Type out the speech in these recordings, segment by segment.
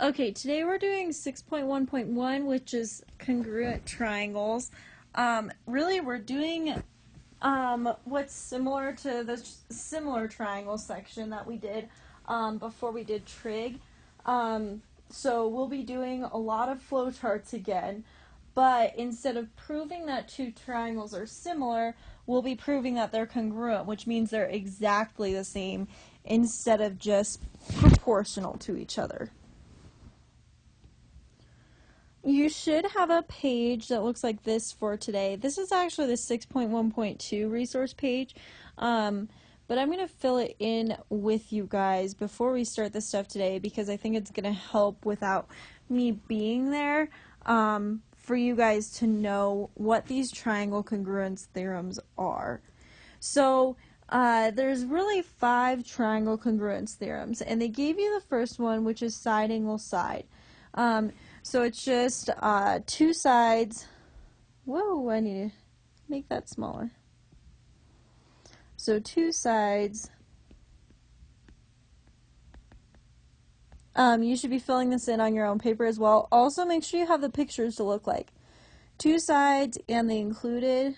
Okay, today we're doing 6.1.1, which is congruent triangles. Really, we're doing what's similar to the similar triangle section that we did before we did trig. So we'll be doing a lot of flowcharts again, but instead of proving that two triangles are similar, we'll be proving that they're congruent, which means they're exactly the same instead of just proportional to each other. You should have a page that looks like this for today. This is actually the 6.1.2 resource page, but I'm going to fill it in with you guys before we start this stuff today because I think it's going to help without me being there for you guys to know what these triangle congruence theorems are. So there's really 5 triangle congruence theorems, and they gave you the first one, which is side angle side. So it's just two sides. Whoa, I need to make that smaller. So two sides. You should be filling this in on your own paper as well. Also, make sure you have the pictures to look like. Two sides and the included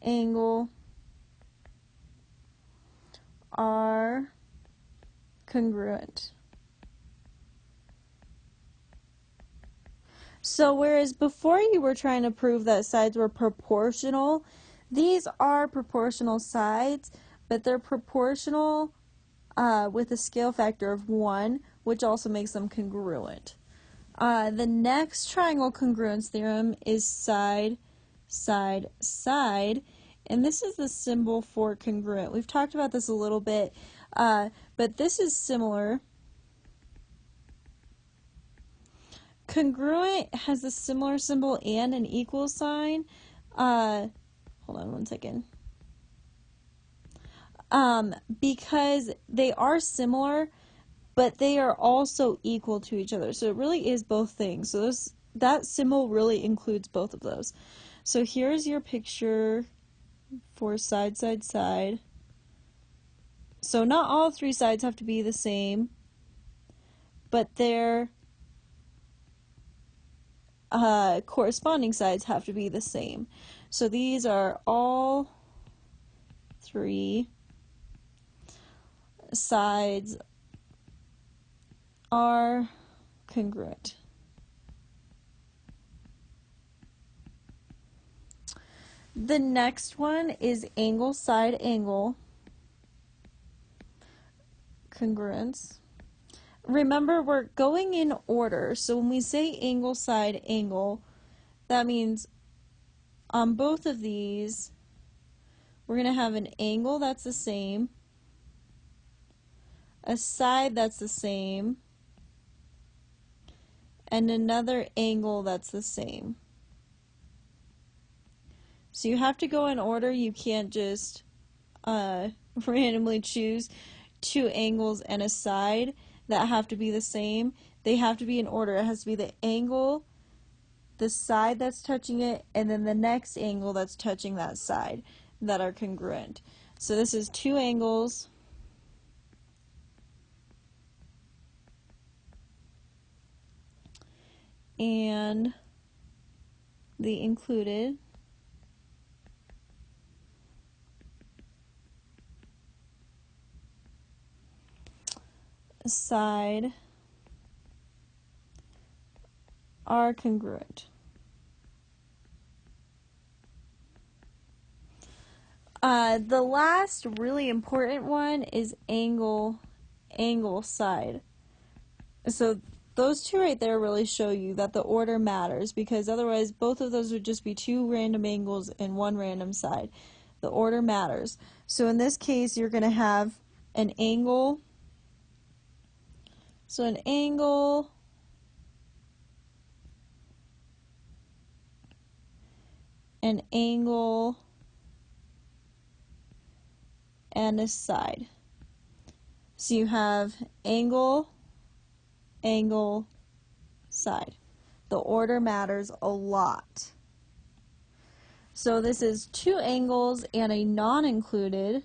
angle are congruent. So whereas before you were trying to prove that sides were proportional, these are proportional sides, but they're proportional with a scale factor of 1, which also makes them congruent. The next triangle congruence theorem is side, side, side, and this is the symbol for congruent. We've talked about this a little bit, but this is similar. Congruent has a similar symbol and an equal sign. Hold on one second. Because they are similar, but they are also equal to each other. So it really is both things. So that symbol really includes both of those. So here's your picture for side, side, side. So not all 3 sides have to be the same, but their corresponding sides have to be the same. So these are all 3 sides are congruent. The next one is angle side angle congruence. Remember, we're going in order, so when we say angle side angle, that means on both of these we're going to have an angle that's the same, a side that's the same, and another angle that's the same. So you have to go in order. You can't just randomly choose 2 angles and a side that have to be the same. They have to be in order. It has to be the angle, the side that's touching it, and then the next angle that's touching that side that are congruent. So this is 2 angles and the included side are congruent. The last really important one is angle side. So those 2 right there really show you that the order matters, because otherwise both of those would just be 2 random angles and 1 random side. The order matters. So in this case, you're going to have an angle. So an angle and a side. So you have angle, side. The order matters a lot. So this is two angles and a non-included.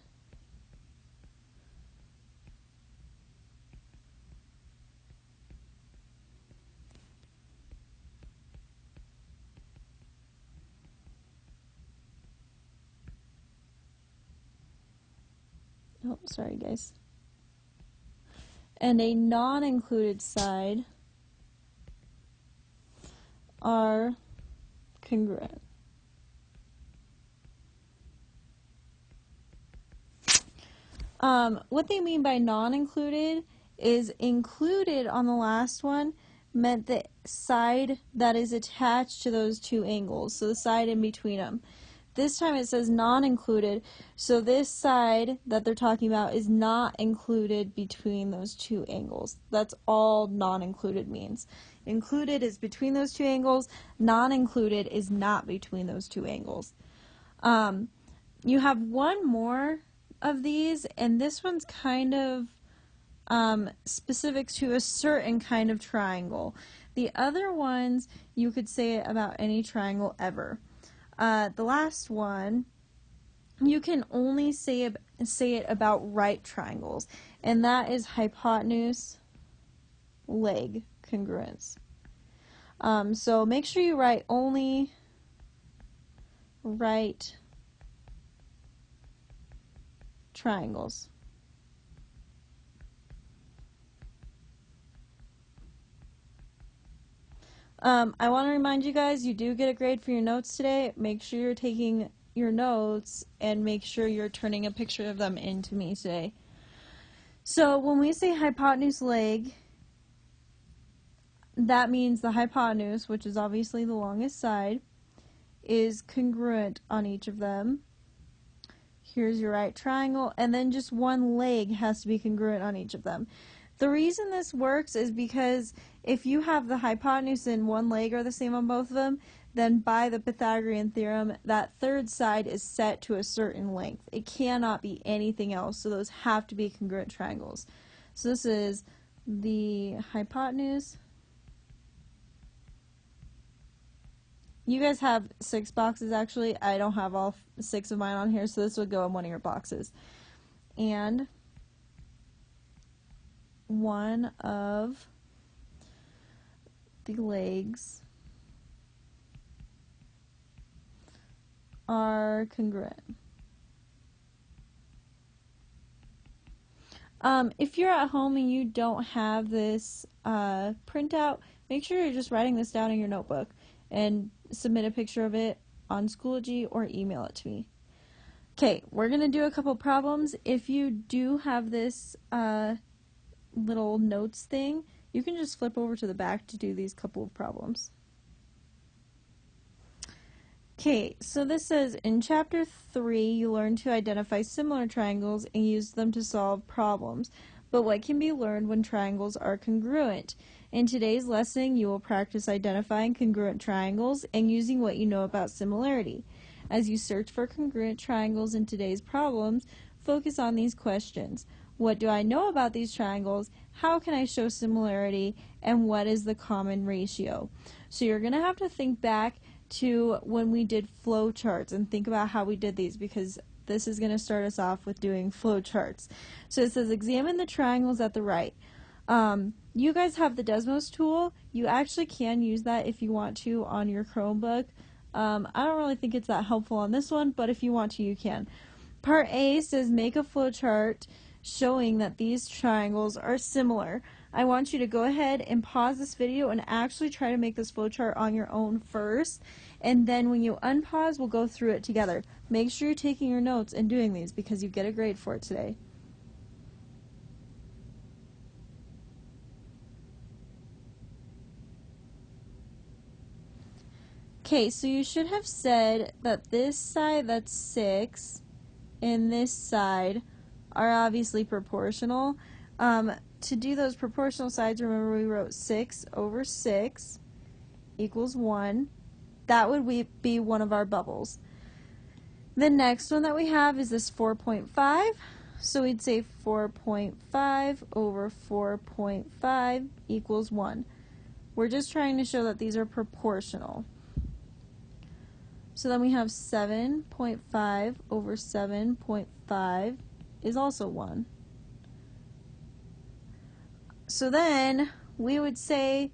Oh, sorry guys. And a non-included side are congruent. What they mean by non-included is included on the last one meant the side that is attached to those two angles, so the side in between them. This time it says non-included, so this side that they're talking about is not included between those two angles. That's all non-included means. Included is between those two angles, non-included is not between those two angles. You have one more of these, and this one's kind of specific to a certain kind of triangle. The other ones, you could say it about any triangle ever. The last one, you can only say it about right triangles, and that is hypotenuse, leg congruence. So make sure you write only right triangles. I want to remind you guys, you do get a grade for your notes today. Make sure you're taking your notes and make sure you're turning a picture of them in to me today. So when we say hypotenuse leg, that means the hypotenuse, which is obviously the longest side, is congruent on each of them. Here's your right triangle, and then just one leg has to be congruent on each of them. The reason this works is because if you have the hypotenuse and one leg are the same on both of them, then by the Pythagorean theorem, that third side is set to a certain length. It cannot be anything else, so those have to be congruent triangles. So this is the hypotenuse. You guys have 6 boxes actually. I don't have all 6 of mine on here, so this would go in one of your boxes. And one of the legs are congruent. If you're at home and you don't have this printout, make sure you're just writing this down in your notebook and submit a picture of it on Schoology or email it to me. Okay, we're going to do a couple problems. If you do have this little notes thing, you can just flip over to the back to do these couple of problems. Okay, so this says in chapter 3 you learn to identify similar triangles and use them to solve problems. But what can be learned when triangles are congruent? In today's lesson you will practice identifying congruent triangles and using what you know about similarity. As you search for congruent triangles in today's problems, focus on these questions. What do I know about these triangles? How can I show similarity? And what is the common ratio? So you're going to have to think back to when we did flow charts and think about how we did these, because this is going to start us off with doing flow charts. So it says examine the triangles at the right. You guys have the Desmos tool. You actually can use that if you want to on your Chromebook. I don't really think it's that helpful on this one, but if you want to, you can. Part A says make a flow chart showing that these triangles are similar. I want you to go ahead and pause this video and actually try to make this flowchart on your own first, and then when you unpause, we'll go through it together. Make sure you're taking your notes and doing these because you get a grade for it today. Okay, so you should have said that this side, that's 6, and this side are obviously proportional. To do those proportional sides, remember we wrote 6 over 6 equals 1. That would be one of our bubbles. The next one that we have is this 4.5. So we'd say 4.5 over 4.5 equals 1. We're just trying to show that these are proportional. So then we have 7.5 over 7.5 is also 1. So then we would say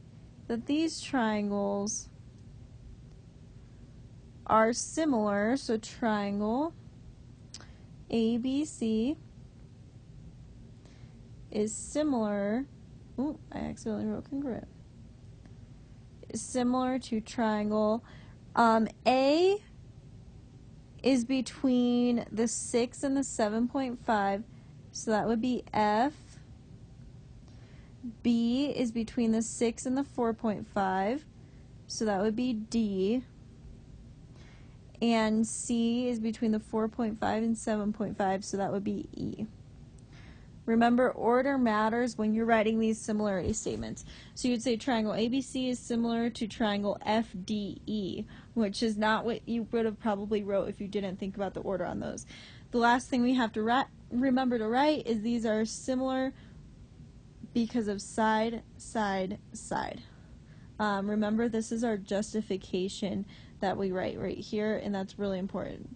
that these triangles are similar. So triangle ABC is similar. Ooh, I accidentally wrote congruent. Is similar to triangle A is between the 6 and the 7.5, so that would be F. B is between the 6 and the 4.5, so that would be D. And C is between the 4.5 and 7.5, so that would be E. Remember, order matters when you're writing these similarity statements. So you'd say triangle ABC is similar to triangle FDE, which is not what you would have probably wrote if you didn't think about the order on those. The last thing we have to remember to write is these are similar because of side, side, side. Remember, this is our justification that we write right here, and that's really important.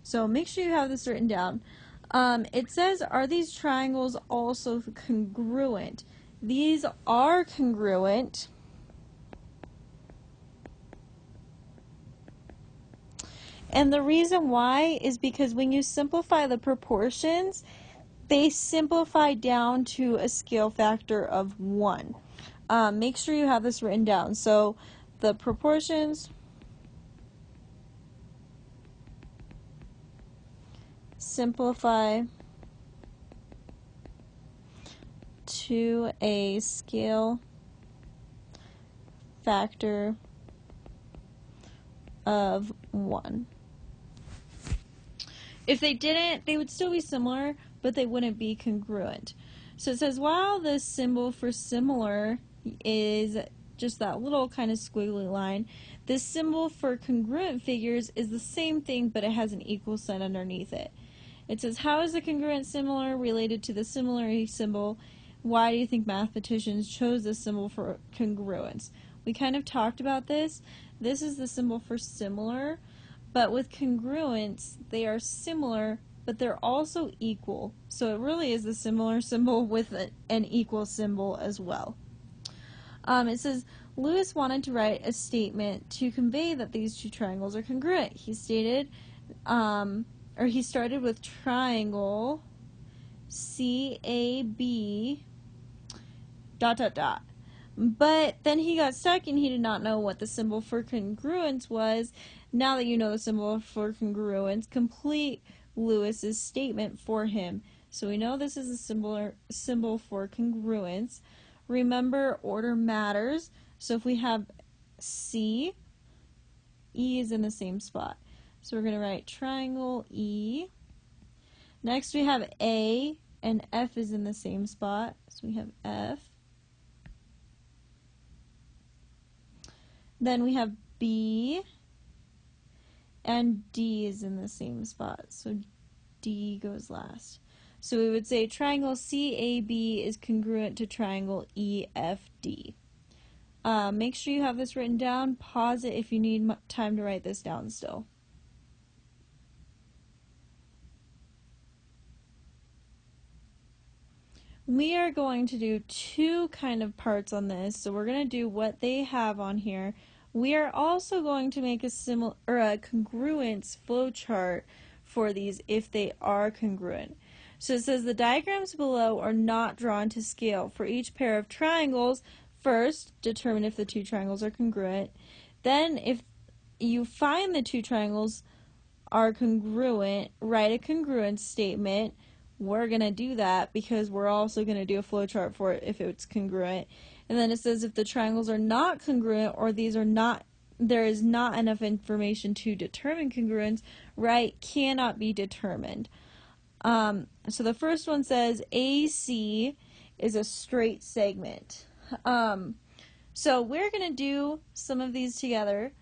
So make sure you have this written down. It says, are these triangles also congruent? These are congruent. And the reason why is because when you simplify the proportions, they simplify down to a scale factor of 1. Make sure you have this written down. So the proportions simplify to a scale factor of 1. If they didn't, they would still be similar, but they wouldn't be congruent. So it says, while the symbol for similar is just that little kind of squiggly line, this symbol for congruent figures is the same thing, but it has an equal sign underneath it. It says, how is the congruent similar related to the similarity symbol? Why do you think mathematicians chose this symbol for congruence? We kind of talked about this. This is the symbol for similar, but with congruence, they are similar, but they're also equal. So it really is a similar symbol with an equal symbol as well. It says, Lewis wanted to write a statement to convey that these two triangles are congruent. He stated, he started with triangle CAB ... But then he got stuck and he did not know what the symbol for congruence was. Now that you know the symbol for congruence, complete Lewis's statement for him. So we know this is a symbol for congruence. Remember, order matters. So if we have C, E is in the same spot. So we're going to write triangle E. Next we have A, and F is in the same spot. So we have F. Then we have B, and D is in the same spot. So D goes last. So we would say triangle CAB is congruent to triangle EFD. Make sure you have this written down. Pause it if you need time to write this down still. We are going to do two kind of parts on this. So we're going to do what they have on here. We are also going to make a congruence flowchart for these if they are congruent. So it says the diagrams below are not drawn to scale. For each pair of triangles, first determine if the two triangles are congruent. Then if you find the two triangles are congruent, write a congruence statement. We're going to do that because we're also going to do a flowchart for it if it's congruent. And then it says if the triangles are not congruent or there is not enough information to determine congruence, write cannot be determined. So the first one says AC is a straight segment. So we're going to do some of these together,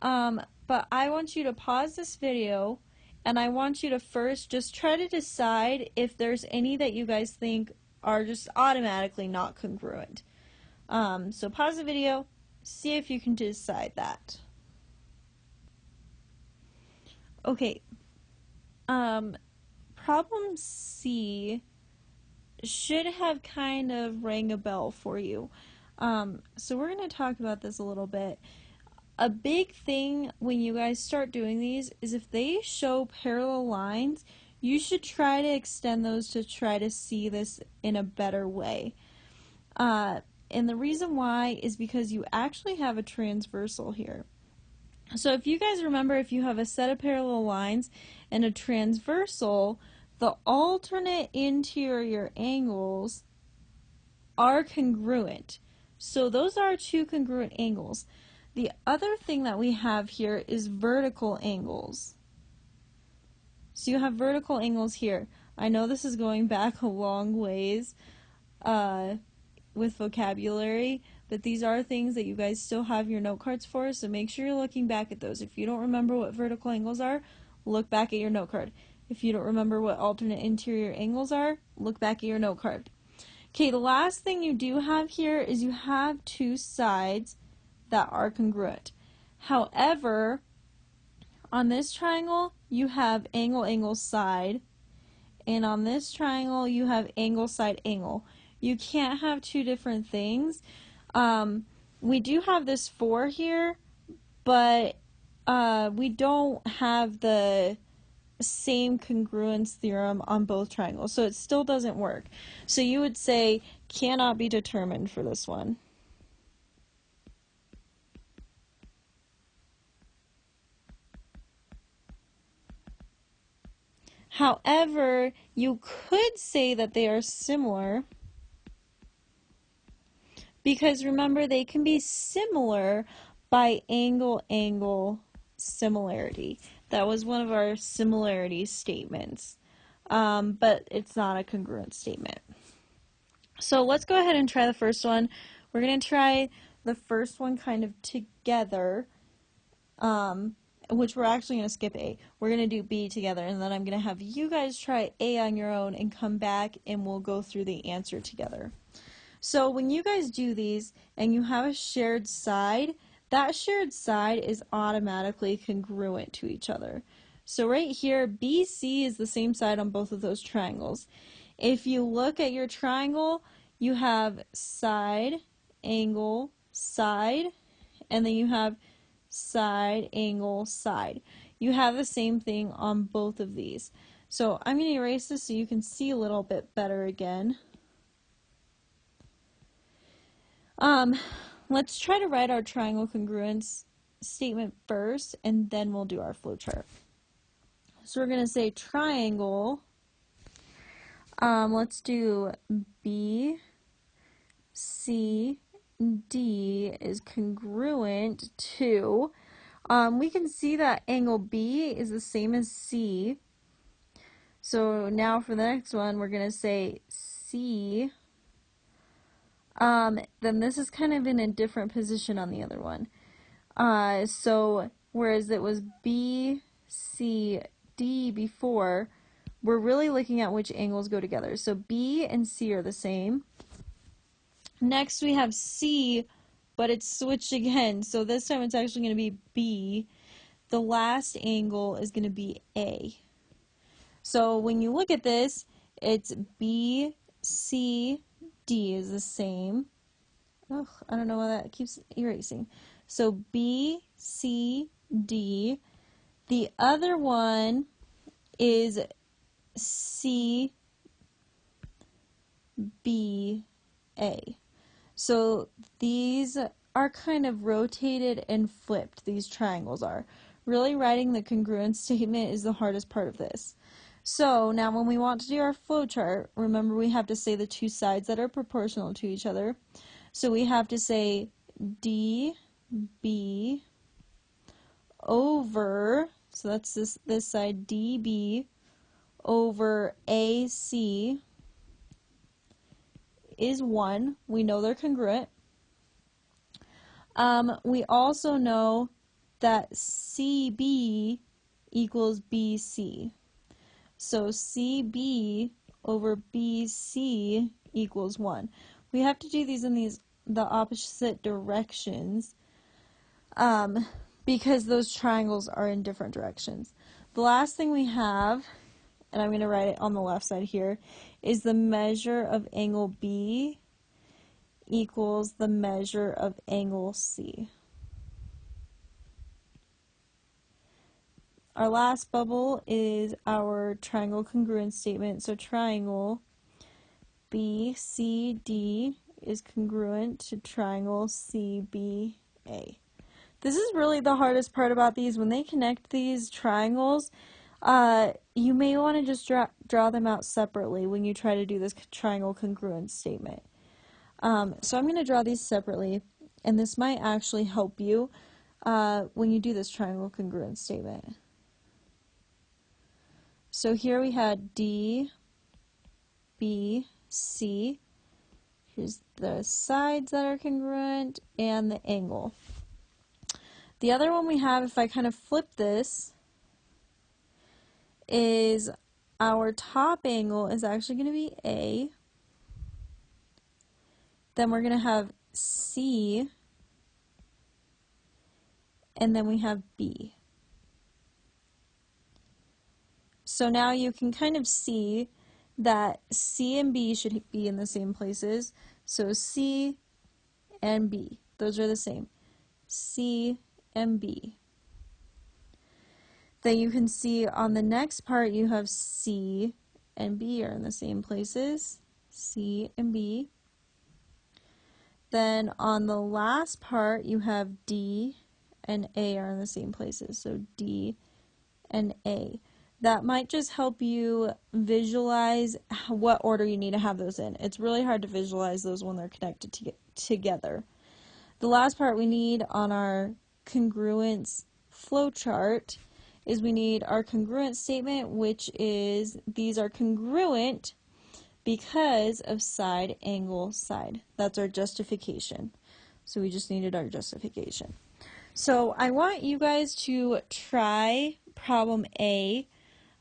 but I want you to pause this video and I want you to first just try to decide if there's any that you guys think are just automatically not congruent. So pause the video, see if you can decide that. Okay, problem C should have kind of rang a bell for you. So we're going to talk about this a little bit. A big thing when you guys start doing these is if they show parallel lines, you should try to extend those to try to see this in a better way. And the reason why is because you actually have a transversal here. So if you guys remember, if you have a set of parallel lines and a transversal, the alternate interior angles are congruent. So those are two congruent angles. The other thing that we have here is vertical angles. So you have vertical angles here. I know this is going back a long ways with vocabulary, but these are things that you guys still have your note cards for, so make sure you're looking back at those. If you don't remember what vertical angles are, look back at your note card. If you don't remember what alternate interior angles are, look back at your note card. Okay, the last thing you do have here is you have two sides that are congruent. However, on this triangle, you have angle, angle, side, and on this triangle, you have angle, side, angle. You can't have two different things. We do have this 4 here, but we don't have the same congruence theorem on both triangles, so it still doesn't work. So you would say cannot be determined for this one. However, you could say that they are similar, because remember, they can be similar by angle-angle similarity. That was one of our similarity statements, but it's not a congruent statement. So let's go ahead and try the first one. We're going to try the first one kind of together, which we're actually going to skip A. We're going to do B together, and then I'm going to have you guys try A on your own and come back and we'll go through the answer together. So when you guys do these and you have a shared side, that shared side is automatically congruent to each other. So right here, BC is the same side on both of those triangles. If you look at your triangle, you have side, angle, side, and then you have side, angle, side. You have the same thing on both of these. So I'm going to erase this so you can see a little bit better again. Let's try to write our triangle congruence statement first, and then we'll do our flowchart. So we're going to say triangle, let's do B, C, D is congruent to, we can see that angle B is the same as C. So now for the next one, we're going to say C. Then this is kind of in a different position on the other one. So whereas it was B, C, D before, we're really looking at which angles go together. So B and C are the same. Next we have C, but it's switched again. So this time it's actually going to be B. The last angle is going to be A. So when you look at this, it's B, C, D is the same. Ugh, I don't know why that keeps erasing. So B, C, D. The other one is C, B, A. So these are kind of rotated and flipped, these triangles are. Really writing the congruence statement is the hardest part of this. So now when we want to do our flowchart, remember we have to say the two sides that are proportional to each other. So we have to say DB over, so that's this side, DB over AC is 1. We know they're congruent. We also know that CB equals BC. So CB over BC equals 1. We have to do these in these the opposite directions because those triangles are in different directions. The last thing we have, and I'm going to write it on the left side here, is the measure of angle B equals the measure of angle C. Our last bubble is our triangle congruence statement. So triangle BCD is congruent to triangle CBA. This is really the hardest part about these. When they connect these triangles, you may want to just draw them out separately when you try to do this triangle congruence statement. So I'm going to draw these separately, and this might actually help you when you do this triangle congruence statement. So here we had D, B, C. Here's the sides that are congruent and the angle. The other one we have, if I kind of flip this, is our top angle is actually going to be A. Then we're going to have C, and then we have B. So now you can kind of see that C and B should be in the same places. So C and B, those are the same. C and B. Then you can see on the next part you have C and B are in the same places. C and B. Then on the last part you have D and A are in the same places. So D and A. That might just help you visualize what order you need to have those in. It's really hard to visualize those when they're connected together. The last part we need on our congruence flowchart is we need our congruent statement, which is these are congruent because of side, angle, side. That's our justification. So we just needed our justification. So I want you guys to try problem A.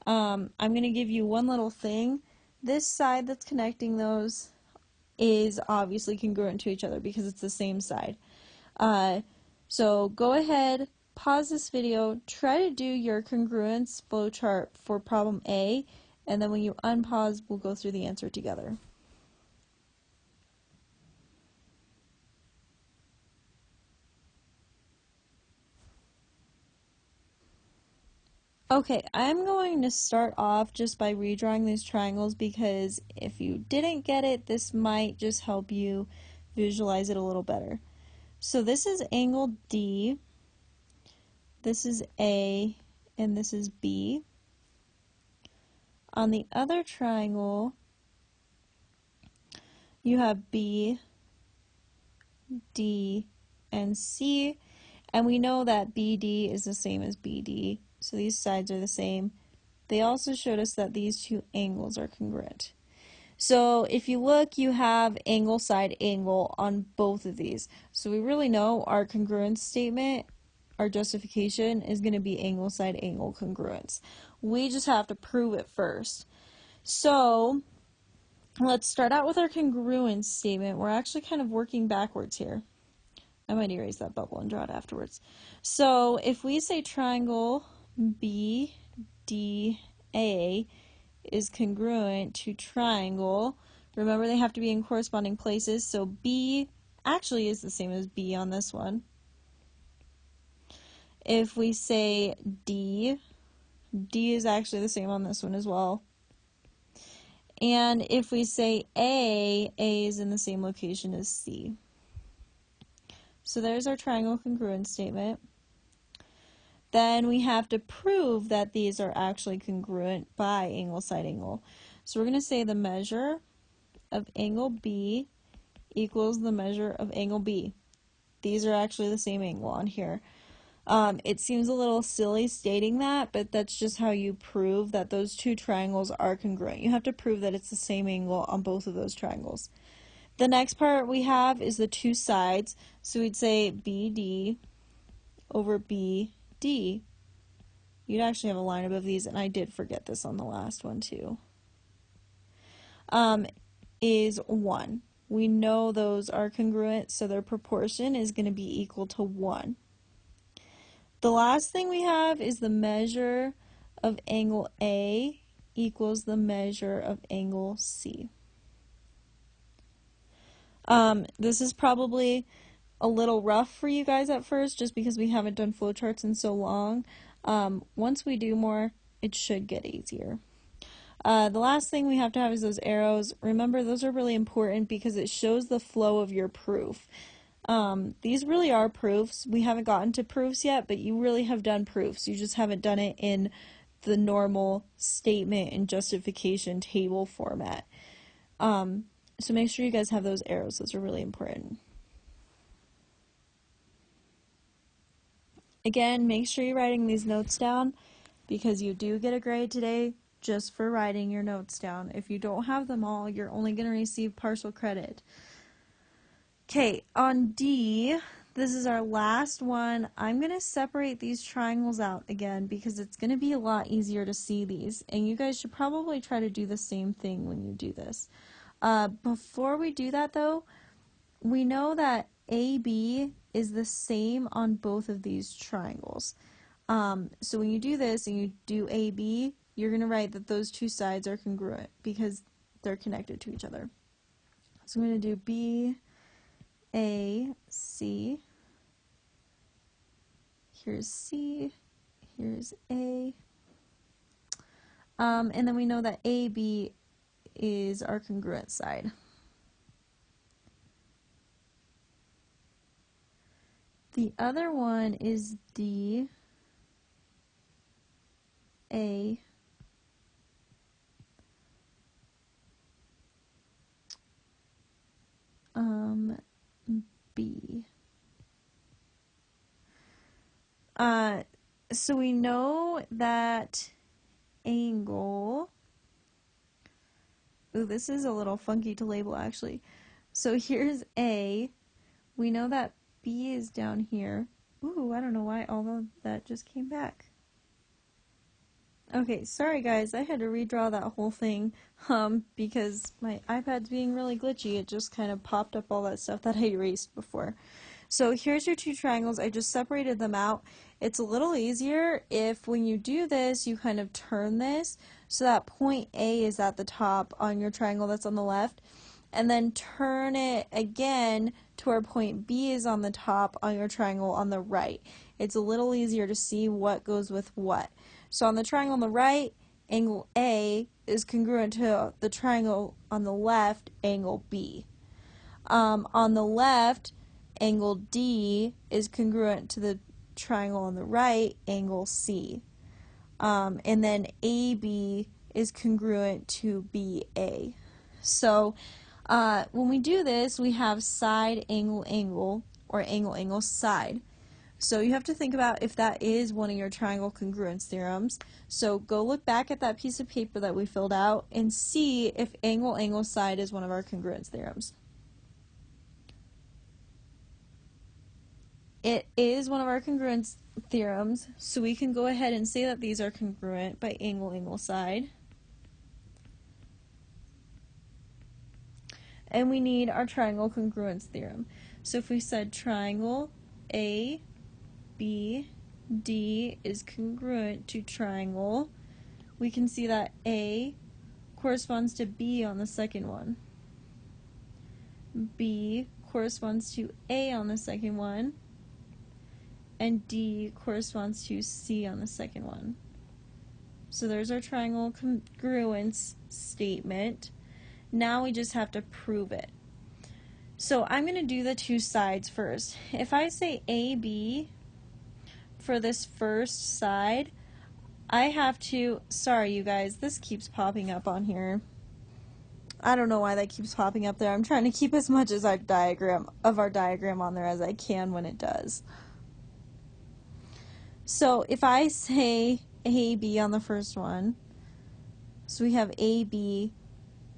I'm going to give you one little thing. This side that's connecting those is obviously congruent to each other because it's the same side. So go ahead, pause this video, try to do your congruence flowchart for problem A, and then when you unpause, we'll go through the answer together. Okay, I'm going to start off just by redrawing these triangles because if you didn't get it, this might just help you visualize it a little better. So this is angle D, this is A, and this is B. On the other triangle, you have B, D, and C, and we know that BD is the same as BD, so these sides are the same. They also showed us that these two angles are congruent. So if you look, you have angle, side, angle on both of these. So we really know our congruence statement, our justification, is going to be angle, side, angle congruence. We just have to prove it first. So let's start out with our congruence statement. We're actually kind of working backwards here. I might erase that bubble and draw it afterwards. So if we say triangle BDA is congruent to triangle, remember they have to be in corresponding places, so B actually is the same as B on this one. If we say D, D is actually the same on this one as well. And if we say A is in the same location as C. So there's our triangle congruence statement. Then we have to prove that these are actually congruent by angle, side, angle. So we're going to say the measure of angle B equals the measure of angle B. These are actually the same angle on here. It seems a little silly stating that, but that's just how you prove that those two triangles are congruent. You have to prove that it's the same angle on both of those triangles. The next part we have is the two sides. So we'd say BD over BD. You'd actually have a line above these, and I did forget this on the last one too, is 1. We know those are congruent, so their proportion is going to be equal to 1. The last thing we have is the measure of angle A equals the measure of angle C. This is probably a little rough for you guys at first just because we haven't done flowcharts in so long. Once we do more, it should get easier. The last thing we have to have is those arrows. Remember, those are really important because it shows the flow of your proof. These really are proofs. We haven't gotten to proofs yet, but you really have done proofs. You just haven't done it in the normal statement and justification table format. So make sure you guys have those arrows. Those are really important. Again, make sure you're writing these notes down because you do get a grade today just for writing your notes down. If you don't have them all, you're only going to receive partial credit. Okay, on D, this is our last one. I'm going to separate these triangles out again because it's going to be a lot easier to see these. And you guys should probably try to do the same thing when you do this. Before we do that though, we know that AB is the same on both of these triangles. So when you do this and you do AB, you're going to write that those two sides are congruent because they're connected to each other. So I'm going to do B, A, C. Here's C, here's A. And then we know that AB is our congruent side. The other one is D, A, B. So we know that angle, ooh, this is a little funky to label actually. So here's A, we know that B is down here. Ooh, I don't know why all of that just came back. Okay, sorry guys, I had to redraw that whole thing because my iPad's being really glitchy. It just kind of popped up all that stuff that I erased before. So here's your two triangles. I just separated them out. It's a little easier if when you do this, you kind of turn this so that point A is at the top on your triangle that's on the left, and then turn it again to where point B is on the top on your triangle on the right. It's a little easier to see what goes with what. So on the triangle on the right, angle A is congruent to the triangle on the left, angle B. On the left, angle D is congruent to the triangle on the right, angle C. And then AB is congruent to BA. So when we do this, we have side, angle, angle, or angle, angle, side. So you have to think about if that is one of your triangle congruence theorems. So go look back at that piece of paper that we filled out and see if angle, angle, side is one of our congruence theorems. It is one of our congruence theorems, so we can go ahead and say that these are congruent by angle, angle, side. And we need our triangle congruence theorem. So if we said triangle A, B, D is congruent to triangle, we can see that A corresponds to B on the second one. B corresponds to A on the second one. And D corresponds to C on the second one. So there's our triangle congruence statement. Now we just have to prove it. So I'm going to do the two sides first. If I say AB for this first side, I have to, sorry you guys, this keeps popping up on here. I don't know why that keeps popping up there. I'm trying to keep as much as our diagram on there as I can when it does. So if I say AB on the first one, so we have AB.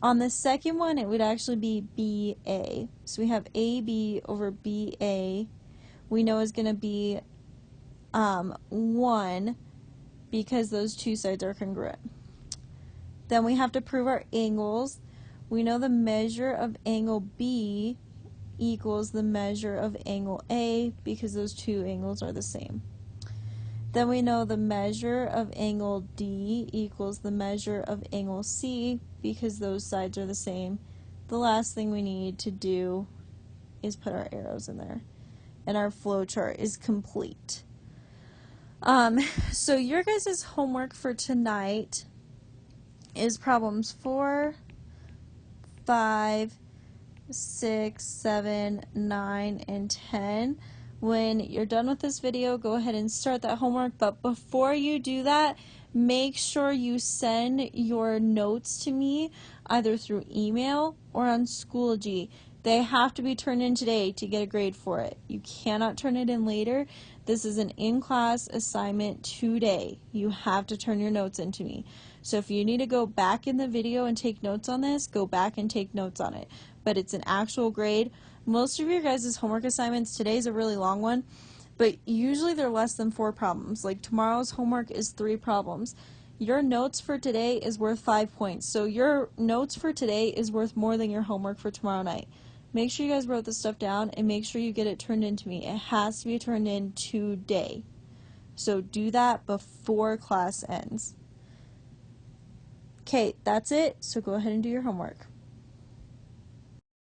On the second one, it would actually be BA. So we have AB over BA. We know is going to be 1 because those two sides are congruent. Then we have to prove our angles. We know the measure of angle B equals the measure of angle A because those two angles are the same. Then we know the measure of angle D equals the measure of angle C because those sides are the same. The last thing we need to do is put our arrows in there. And our flowchart is complete. So your guys' homework for tonight is problems 4, 5, 6, 7, 9, and 10. When you're done with this video, go ahead and start that homework. But before you do that, make sure you send your notes to me either through email or on Schoology. They have to be turned in today to get a grade for it. You cannot turn it in later. This is an in-class assignment today. You have to turn your notes in to me. So if you need to go back in the video and take notes on this, go back and take notes on it. But it's an actual grade. Most of your guys' homework assignments, today's a really long one, but usually they're less than 4 problems. Like tomorrow's homework is 3 problems. Your notes for today is worth 5 points. So your notes for today is worth more than your homework for tomorrow night. Make sure you guys wrote this stuff down and make sure you get it turned in to me. It has to be turned in today. So do that before class ends. Okay, that's it. So go ahead and do your homework.